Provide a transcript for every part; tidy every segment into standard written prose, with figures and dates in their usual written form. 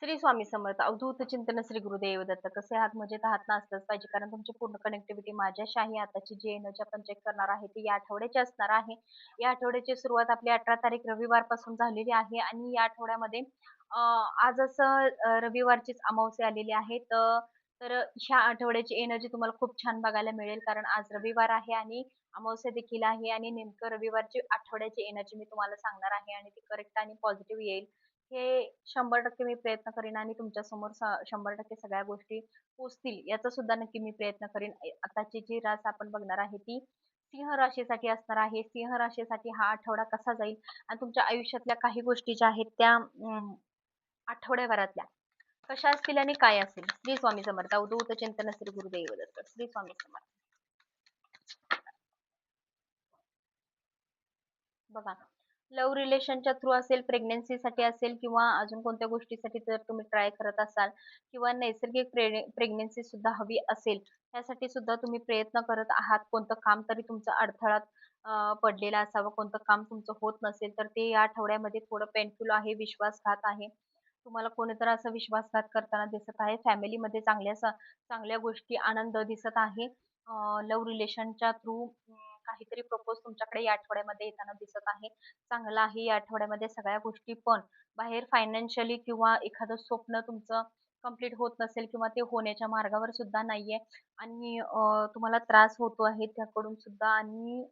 श्री स्वामी समर्थ. अवधूत चिंतन श्री गुरुदेव दत्त. कसे आहात? मजेत आहात ना? असलंच पाहिजे कारण तुमची पूर्ण कनेक्टिव्हिटी माझ्याशी आहे. आताची जी एनर्जी आपण चेक करणार आहे ती या आठवड्याची असणार आहे. या आठवड्याची सुरुवात आपली 18 तारीख रविवारपासून झालेली आहे आणि या आठवड्यामध्ये आज असं रविवारचीच अमावास्या आलेली आहे. तर ह्या आठवड्याची एनर्जी तुम्हाला खूप छान बघायला मिळेल कारण आज रविवार आहे आणि अमावास्या देखील आहे आणि नेमकं रविवारची आठवड्याची एनर्जी मी तुम्हाला सांगणार आहे आणि ती करेक्ट आणि पॉझिटिव्ह येईल. हे 100% मी प्रयत्न करीन आणि तुमच्यासमोर 100% सगळ्या गोष्टी पोहोचतील याचा सुद्धा नक्की मी प्रयत्न करीन. आताची जी रास आपण बघणार आहे ती सिंह राशीसाठी असणार आहे. सिंह राशीसाठी हा आठवडा कसा जाईल आणि तुमच्या आयुष्यातल्या काही गोष्टी ज्या आहेत त्या आठवड्याभरातल्या कशा असतील आणि काय असेल. श्री स्वामी समर्थ. अवधूत चिंतन श्री गुरुदेव दत्त. श्री स्वामी समर्थ. बघा, लव्ह रिलेशनच्या थ्रू असेल, प्रेग्नन्सीसाठी असेल किंवा अजून कोणत्या गोष्टीसाठी जर तुम्ही ट्राय करत असाल किंवा नैसर्गिक प्रेग्नन्सी सुद्धा हवी असेल, त्यासाठी सुद्धा तुम्ही प्रयत्न करत आहात. कोणतं काम तरी तुमचं अडथळ्यात पडलेलं असावं, कोणतं काम तुमचं होत नसेल, तर ते या आठवड्यामध्ये थोडं पेनफुल आहे, विश्वासघात आहे. तुम्हाला कोणीतरी असा विश्वासघात करताना दिसत आहे. फॅमिलीमध्ये चांगल्या गोष्टी, आनंद दिसत आहे. लव्ह रिलेशनच्या थ्रू काहीतरी प्रपोज तुमच्याकडे या आठवड्यामध्ये येताना दिसत आहे. चांगलं आहे या आठवड्यामध्ये सगळ्या गोष्टी, पण बाहेर फायनान्शियली किंवा एखादं स्वप्न तुमचं कंप्लीट होत नसेल किंवा ते होण्याच्या मार्गावर सुद्धा नाहीये आणि तुम्हाला त्रास होतो आहे त्याकडून सुद्धा. आणि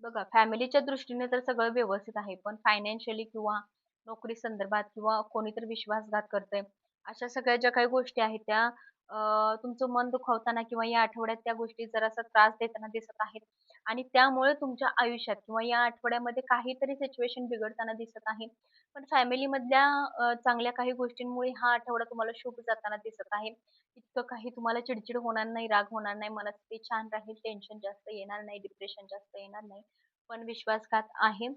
बघा, फॅमिलीच्या दृष्टीने तर सगळं व्यवस्थित आहे, पण फायनान्शियली किंवा नोकरी संदर्भात किंवा कोणीतरी विश्वासघात करतंय, अशा सगळ्या ज्या काही गोष्टी आहेत त्या तुमचं मन दुखावताना किंवा या आठवड्यात त्या गोष्टी जरासा त्रास देताना दिसत आहेत आणि त्यामुळे तुमच्या आयुष्यात किंवा या आठवड्यामध्ये काहीतरी सिच्युएशन बिघडताना दिसत आहे. पण फॅमिलीमधल्या चांगल्या काही गोष्टींमुळे हा आठवडा तुम्हाला शुभ जाताना दिसत आहे. इतकं काही तुम्हाला चिडचिड होणार नाही, राग होणार नाही, मनस्थिती छान राहील, टेन्शन जास्त येणार नाही, डिप्रेशन जास्त येणार नाही. पण विश्वासघात आहे.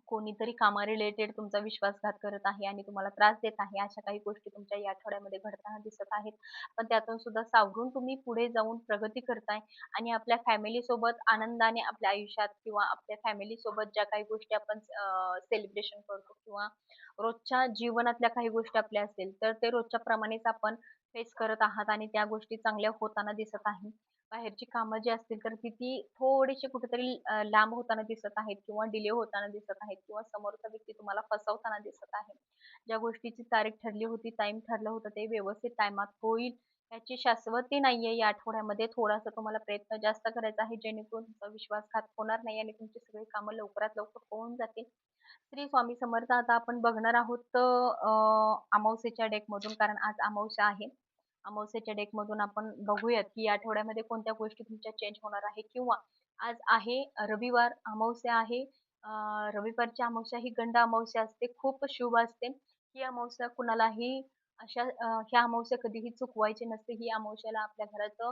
कोणीतरी कामा रिलेटेड तुमचा विश्वासघात करत आहे आणि तुम्हाला त्रास देत आहे. अशा काही गोष्टी तुमच्या या आठवड्यामध्ये घडताना दिसत आहेत. पण त्यातून सुद्धा सावरून तुम्ही पुढे जाऊन प्रगती करताय आणि आपल्या फॅमिली सोबत आनंदाने आपल्या आयुष्यात किंवा आपल्या फॅमिली सोबत ज्या काही गोष्टी आपण सेलिब्रेशन करतो किंवा रोजच्या जीवनातल्या काही गोष्टी आपल्या असतील, तर ते रोजच्या प्रमाणेच आपण फेस करत आहात आणि त्या गोष्टी चांगल्या होताना दिसत आहे. बाहेरची कामं जी असतील तर ती थोडीशी कुठेतरी लांब होताना दिसत आहेत किंवा डिले होताना दिसत आहेत किंवा समोरचा व्यक्ती तुम्हाला फसवताना दिसत आहे. ज्या गोष्टीची तारीख ठरली होती, टाईम ठरलं होतं ते व्यवस्थित टाईमात होईल याची शाश्वती नाहीये. या आठवड्यामध्ये थोडासा तुम्हाला प्रयत्न जास्त करायचा आहे जेणेकरून तुमचा विश्वासघात होणार नाही आणि तुमची सगळी कामं लवकरात लवकर होऊन जातील. श्री स्वामी समर्थ. आता आपण बघणार आहोत अमावस्येच्या डेकमधून, कारण आज अमावस्या आहे. अमावस्येच्या डेकमधून आपण बघूयात की या आठवड्यामध्ये कोणत्या गोष्टी तुमच्या चेंज होणार आहे किंवा आज आहे रविवार, अमावस्या आहे. रविवारची अमावस्या ही गंड अमावस्या असते, खूप शुभ असते. ही अमावस्या कुणालाही ह्या अमावस्या कधीही चुकवायची नसते. ही अमावस्याला आपल्या घरात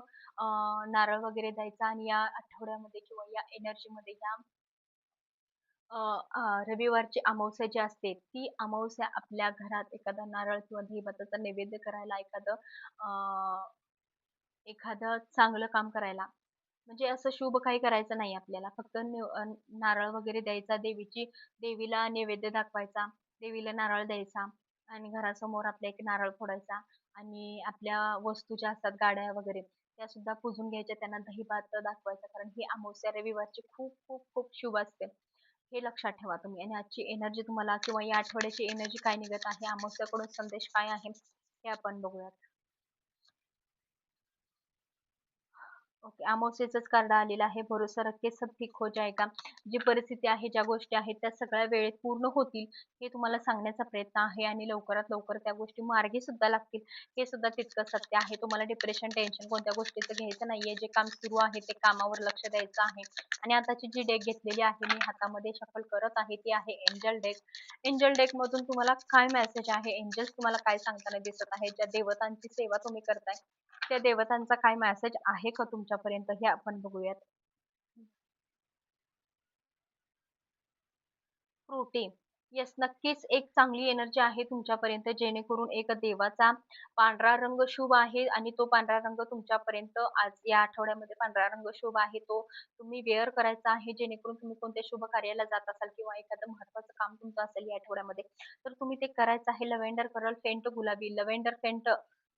नारळ वगैरे द्यायचा आणि या आठवड्यामध्ये किंवा या एनर्जीमध्ये या अ, रविवारची अमावस्या जी असते ती अमावस्या आपल्या घरात एखादा नारळ किंवा दहीभाताचा नैवेद्य करायला, एखादं चांगलं काम करायला, म्हणजे असं शुभ काही करायचं नाही आपल्याला. फक्त नारळ वगैरे द्यायचा, देवीला नैवेद्य दाखवायचा, देवीला नारळ द्यायचा आणि घरासमोर आपल्या एक नारळ फोडायचा आणि आपल्या वस्तू ज्या असतात गाड्या वगैरे त्या सुद्धा पुजून घ्यायच्या, त्यांना दहीभात दाखवायचा, कारण ही अमावस्या रविवारची खूप खूप खूप शुभ असते. हे लक्षात ठेवा तुम्ही. आणि आजची एनर्जी तुम्हाला किंवा या आठवड्याची एनर्जी काय निघत आहे, अमावस्याकडून संदेश काय आहे हे आपण बघूयात. ओके, अमावस्येचंच कार्ड आलेलं आहे. भरोसा रख सब ठीक हो जाएगा. जी परिस्थिती आहे, ज्या गोष्टी आहेत त्या सगळ्या वेळेत पूर्ण होतील हे तुम्हाला सांगण्याचा प्रयत्न आहे आणि लवकरात लवकर त्या गोष्टी मार्गी सुद्धा लागतील. हे सुद्धा तितकंच सत्य आहे. तुम्हाला डिप्रेशन, टेन्शन कोणत्या गोष्टीचं घ्यायचं नाहीये. जे काम सुरू आहे ते कामावर लक्ष द्यायचं आहे. आणि आताची जी डेक घेतलेली आहे मी हातामध्ये शफल करत आहे ती आहे एंजल डेक. एंजल डेक मधून तुम्हाला काय मेसेज आहे, एंजल्स तुम्हाला काय सांगताना दिसत आहे, ज्या देवतांची सेवा तुम्ही करताय त्या देवतांचा काय मेसेज आहे का तुमच्यापर्यंत हे आपण बघूयात. फ्रुटी. येस, नक्कीच एक चांगली एनर्जी आहे तुमच्यापर्यंत, जेणेकरून एक देवाचा पांढरा रंग शुभ आहे आणि तो पांढरा रंग तुमच्यापर्यंत आज या आठवड्यामध्ये पांढरा रंग शुभ आहे. तो तुम्ही वेअर करायचा आहे, जेणेकरून तुम्ही कोणत्या शुभ कार्याला जात असाल किंवा एखादं महत्त्वाचं काम तुमचं असेल या आठवड्यामध्ये, तर तुम्ही ते करायचं आहे. लव्हेंडर कलर फेंट गुलाबी, lavender faint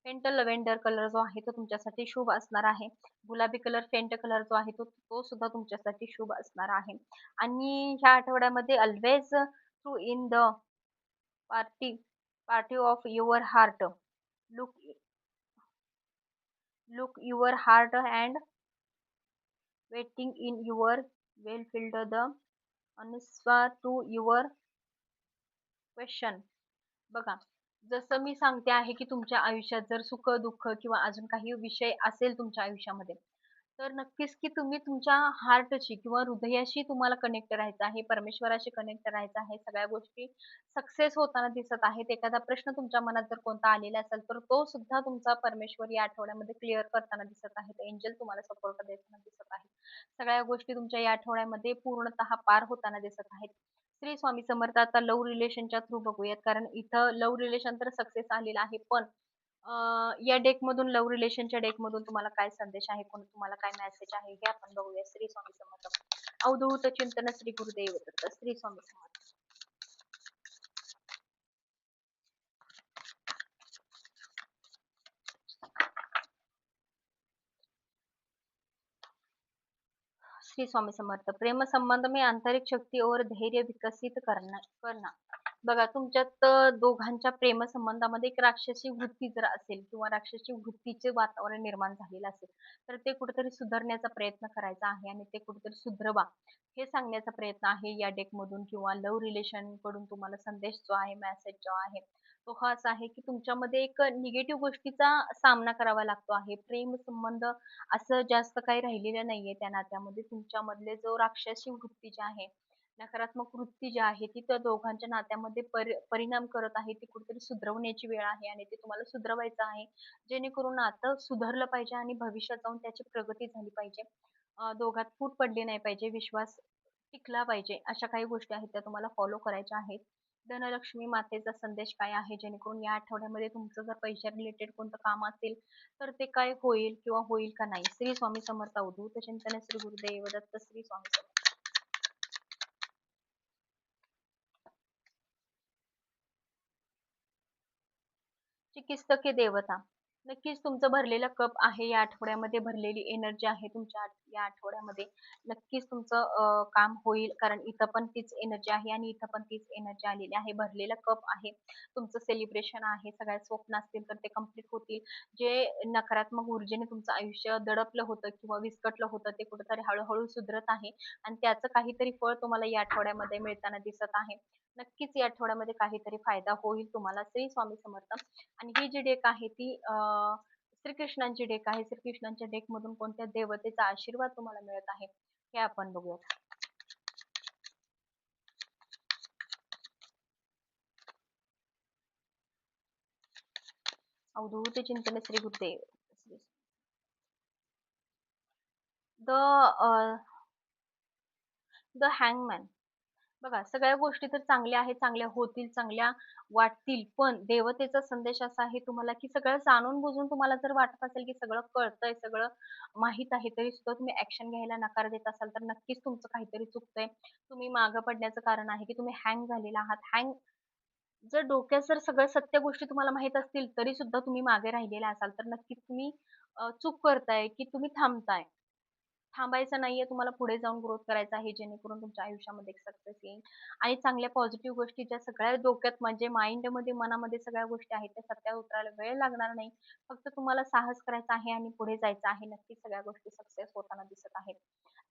faint lavender colour जो आहे तो तुमच्यासाठी शुभ असणार आहे. गुलाबी कलर फेंट कलर जो आहे तो तो सुद्धा तुमच्यासाठी शुभ असणार आहे. आणि ह्या आठवड्यामध्ये always to in the party of your heart. Look your heart and waiting in your well filled the answer to your question. बघा, जसं मी सांगते आहे, की तुमच्या आयुष्यात जर सुख-दुःख किंवा अजून काही विषय असेल तुमच्या आयुष्यामध्ये, तर नक्कीच की तुम्ही तुमच्या हार्टशी किंवा हृदयाशी तुम्हाला कनेक्ट राहायचं आहे, परमेश्वराशी कनेक्ट राहायचं आहे. सगळ्या गोष्टी सक्सेस होताना दिसत आहेत. एखादा प्रश्न तुमच्या मनात जर कोणता आलेला असेल, तर तो सुद्धा तुमचा परमेश्वर या आठवड्यामध्ये क्लिअर करताना दिसत आहेत. एंजल तुम्हाला सपोर्ट देताना दिसत आहेत. सगळ्या गोष्टी तुमच्या या आठवड्यामध्ये पूर्णतः पार होताना दिसत आहेत. श्री स्वामी समर्थ. आता लव्ह रिलेशनच्या थ्रू बघूयात, कारण इथं लव्ह रिलेशन तर सक्सेस आलेला आहे, पण या डेकमधून लव्ह रिलेशनच्या डेकमधून तुम्हाला काय संदेश आहे, कोण तुम्हाला काय मेसेज आहे हे आपण बघूया. श्री स्वामी समर्थ. अवधूत चिंतन श्री गुरुदेव दत्त. श्री स्वामी समर्थ. श्री स्वामी समर्थ. प्रेम संबंध में आंतरिक शक्ती और धैर्य विकसित करना. बघा, तुमच्यात दोघांच्या प्रेम संबंधामध्ये एक राक्षसी वृत्ती जर असेल किंवा राक्षसी वृत्तीचे वातावरण निर्माण झालेलं असेल, तर ते कुठेतरी सुधारण्याचा प्रयत्न करायचा आहे आणि ते कुठेतरी सुधरवा हे सांगण्याचा प्रयत्न आहे या डेकमधून. किंवा लव्ह रिलेशन कडून तुम्हाला संदेश जो आहे, मेसेज जो आहे, तो हाच आहे की तुमच्यामध्ये एक निगेटिव्ह गोष्टीचा सामना करावा लागतो आहे. प्रेम संबंध असं जास्त काही राहिलेलं नाहीये त्या नात्यामध्ये. तुमच्यामधले जो राक्षसी वृत्ती जी आहे, नकारात्मक वृत्ती जी आहे, ती त्या दोघांच्या नात्यामध्ये परिणाम करत आहे. ती कुठेतरी सुधरवण्याची वेळ आहे आणि ते तुम्हाला सुधरवायचं आहे. जेणेकरून नातं सुधारलं पाहिजे आणि भविष्यात जाऊन त्याची प्रगती झाली पाहिजे. दोघात फूट पडली नाही पाहिजे, विश्वास टिकला पाहिजे. अशा काही गोष्टी आहेत त्या तुम्हाला फॉलो करायच्या आहेत. धनलक्ष्मी मातेचा संदेश काय आहे, जेणेकरून या आठवड्यामध्ये तुमचं जर पैशा रिलेटेड कोणतं काम असेल, तर ते काय होईल किंवा होईल का नाही. श्री स्वामी समर्थ. अवधूत चिंतन श्री गुरुदेव दत्त. श्री स्वामी समर्थ. चिकित्सकीय देवता. नक्कीच तुमचं भरलेला कप आहे या आठवड्यामध्ये, भरलेली एनर्जी आहे तुमच्या या आठवड्यामध्ये. नक्कीच तुमचं काम होईल, कारण इथं पण तीच एनर्जी आहे आणि इथं पण तीच एनर्जी आलेली आहे. भरलेला कप आहे. तुमचं सेलिब्रेशन आहे. सगळ्यात स्वप्न असतील तर ते कंप्लीट होतील. जे नकारात्मक ऊर्जेने तुमचं आयुष्य दडपलं होतं किंवा विस्कटलं होतं, ते कुठेतरी हळू सुधरत आहे आणि त्याचं काहीतरी फळ तुम्हाला या आठवड्यामध्ये मिळताना दिसत आहे. नक्कीच या आठवड्यामध्ये काहीतरी फायदा होईल तुम्हाला. श्री स्वामी समर्थ. आणि ही जी डेक आहे ती श्रीकृष्णांची डेक आहे. श्रीकृष्णांच्या डेक मधून कोणत्या देवतेचा आशीर्वाद तुम्हाला मिळत आहे हे आपण बघूयात. अवधूत चिंतन श्री गुरुदेव. The the हँगमॅन. बघा, सगळ्या गोष्टी तर चांगल्या आहेत, चांगल्या होतील, चांगल्या वाटतील. पण देवतेचा संदेश असा आहे तुम्हाला, की सगळं जाणून बुजून तुम्हाला जर वाटत असेल, की सगळं कळतंय, सगळं माहीत आहे, तरी सुद्धा तुम्ही ॲक्शन घ्यायला नकार देत असाल, तर नक्कीच तुमचं काहीतरी चुकतंय. तुम्ही मागं पडण्याचं कारण आहे, की तुम्ही हँग झालेला आहात. जर डोक्यात जर सगळ्या सत्य गोष्टी तुम्हाला माहीत असतील, तरी सुद्धा तुम्ही मागे राहिलेला असाल, तर नक्कीच तुम्ही चूक करताय, की तुम्ही थांबताय. थांबायचं नाहीये, तुम्हाला पुढे जाऊन ग्रोथ करायचा आहे, जेणेकरून तुमच्या आयुष्यामध्ये एक सक्सेस येईल. आणि चांगल्या पॉझिटिव्ह गोष्टी ज्या सगळ्या डोक्यात म्हणजे माइंडमध्ये, मनामध्ये सगळ्या गोष्टी आहेत, त्या सत्यात उतरायला वेळ लागणार नाही. फक्त तुम्हाला साहस करायचं आहे आणि पुढे जायचं आहे. नक्कीच सगळ्या गोष्टी सक्सेस होताना दिसत आहेत.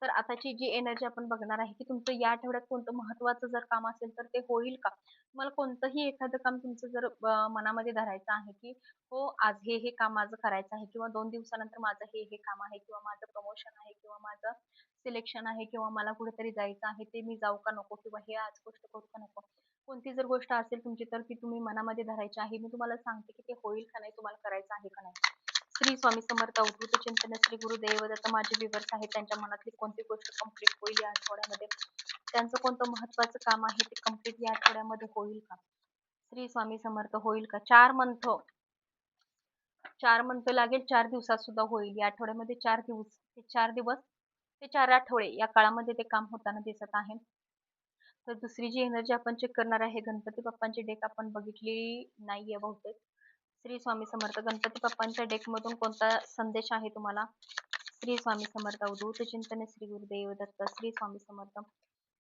तर आताची जी एनर्जी आपण बघणार आहे, की तुमचं या आठवड्यात कोणतं महत्त्वाचं जर काम असेल, तर ते होईल का? तुम्हाला कोणतंही एखादं काम तुमचं जर मनामध्ये धरायचं आहे, की हो, आज हे काम माझं करायचं आहे किंवा 2 दिवसानंतर माझं हे काम आहे किंवा माझं प्रमोशन आहे किंवा माझं सिलेक्शन आहे किंवा मला कुठेतरी जायचं आहे, ते मी जाऊ का नको किंवा हे आज गोष्ट करू का नको. कोणती जर गोष्ट असेल तुमची, तर ती तुम्ही मनामध्ये धरायची आहे. मी तुम्हाला सांगते, की ते होईल का नाही, तुम्हाला करायचं आहे का नाही. श्री स्वामी समर्थ अवधूत चिंतन श्री गुरुदेव दत्त. माझे व्ह्यूअर्स आहेत त्यांच्या मनातली कोणती गोष्ट कंप्लीट होईल या आठवड्यामध्ये? त्यांचं कोणतं महत्त्वाचं काम आहे ते कंप्लीट या आठवड्यामध्ये होईल का? श्री स्वामी समर्थ होईल का? 4 मंथ लागेल, 4 दिवसात सुद्धा होईल. या आठवड्यामध्ये 4 दिवस, ते 4 दिवस ते 4 आठवडे या काळामध्ये ते काम होताना दिसत आहे. तर दुसरी जी एनर्जी आपण चेक करणार आहे, गणपती बाप्पांची डेक आपण बघितली नाहीये बहुतेक. श्री स्वामी समर्थ, गणपती बाप्पांच्या डेकमधून कोणता संदेश आहे तुम्हाला? श्री स्वामी समर्थ अवधूत चिंतन श्री गुरुदेव दत्त. श्री स्वामी समर्थ.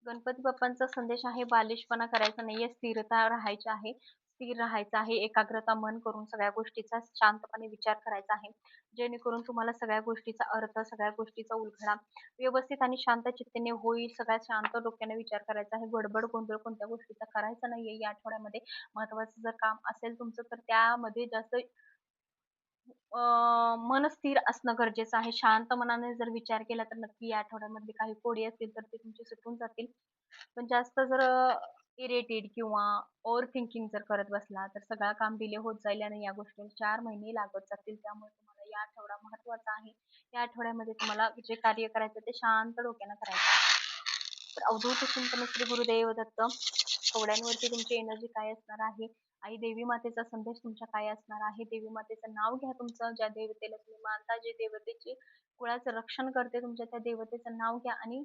गणपती बाप्पांचा संदेश आहे बालिशपणा करायचा नाहीये, स्थिरता राहायची आहे. स्थिर राहायचं आहे, एकाग्रता मन करून सगळ्या गोष्टीचा शांतपणे विचार करायचा आहे. जेणेकरून तुम्हाला सगळ्या गोष्टीचा अर्थ, सगळ्या गोष्टीचा उलगडा व्यवस्थित आणि शांत चित्तेने होईल. सगळ्यात शांत डोक्याने विचार करायचा आहे. गडबड गोंधळ कोणत्या गोष्टीचा करायचा नाहीये या आठवड्यामध्ये. महत्त्वाचं जर काम असेल तुमचं तर त्यामध्ये जास्त मन स्थिर असणं गरजेचं आहे. शांत मनाने जर विचार केला तर नक्की या आठवड्यामध्ये काही कोडी असतील तर ते तुमचे सुटून जातील. पण जास्त जर इरिटेट किंवा ओव्हर थिंकिंग जर करत बसला तर सगळं काम डिले होत जाईल आणि या गोष्टीला 4 महिने लागत जातील. त्यामुळे तुम्हाला या आठवडा महत्त्वाचा आहे. या आठवड्यामध्ये तुम्हाला जे कार्य करायचं ते शांत डोक्यानं करायचं आहे. तर अवधूत चिंतन श्री गुरुदेव दत्त. कवड्यांवरती तुमची एनर्जी काय असणार आहे? आई देवी मातेचा संदेश तुमच्या काय असणार आहे? देवी मातेचं नाव घ्या तुमचं, ज्या देवतेला तुम्ही मानता, जे देवतेचे कुळाचं रक्षण करते तुमच्या त्या देवतेचं नाव घ्या आणि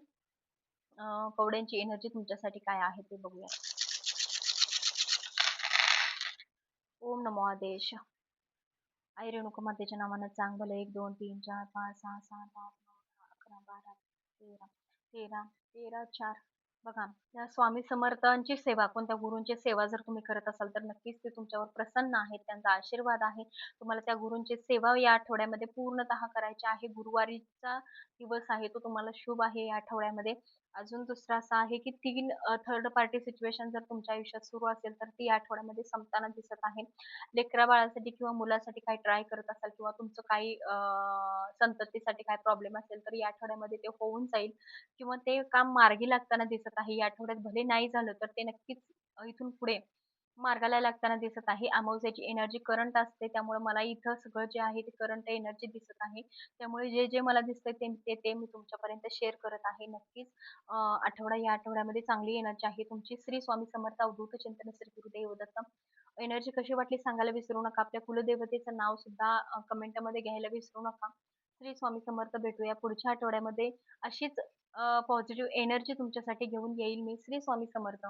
कवड्यांची एनर्जी तुमच्यासाठी काय आहे ते बघूया. ओम नमो आदेश. आई रेणुका मातेच्या नावानं चांगलं 1 2 3 4 5 6 7 8 9 10 11 12 13 13 13 4. बघा, त्या स्वामी समर्थांची सेवा, कोणत्या गुरूंची सेवा जर तुम्ही करत असाल तर नक्कीच ते तुमच्यावर प्रसन्न आहेत. त्यांचा आशीर्वाद आहे. तुम्हाला त्या गुरूंची सेवा या आठवड्यामध्ये पूर्णतः करायची आहे. गुरुवारीचा दिवस आहे तो तुम्हाला शुभ आहे या आठवड्यामध्ये. अजून दुसरं असं आहे की 3 थर्ड पार्टी सिच्युएशन जर तुमच्या आयुष्यात सुरू असेल तर ती या आठवड्यामध्ये संपताना दिसत आहे. लेकरा बाळासाठी किंवा मुलासाठी काही ट्राय करत असाल किंवा तुमचं काही संततीसाठी काय प्रॉब्लेम असेल तर या आठवड्यामध्ये ते होऊन जाईल किंवा ते काम मार्गी लागताना दिसत आहे. या आठवड्यात भले नाही झालं तर ते नक्कीच इथून पुढे मार्गाला लागताना दिसत आहे. अमावास्येची एनर्जी करंट असते त्यामुळे मला इथं सगळं जे आहे ते करंट एनर्जी दिसत आहे. त्यामुळे जे मला दिसतंय ते मी तुमच्यापर्यंत शेअर करत आहे. नक्कीच या आठवड्यामध्ये चांगली एनर्जी आहे तुमची. श्री स्वामी समर्थ अवधूत चिंतन श्री गुरुदेव दत्त. एनर्जी कशी वाटली सांगायला विसरू नका. आपल्या कुलदेवतेचं नाव सुद्धा कमेंटमध्ये घ्यायला विसरू नका. श्री स्वामी समर्थ. भेटूया पुढच्या आठवड्यामध्ये. अशीच पॉझिटिव्ह एनर्जी तुमच्यासाठी घेऊन येईल मी. श्री स्वामी समर्थ.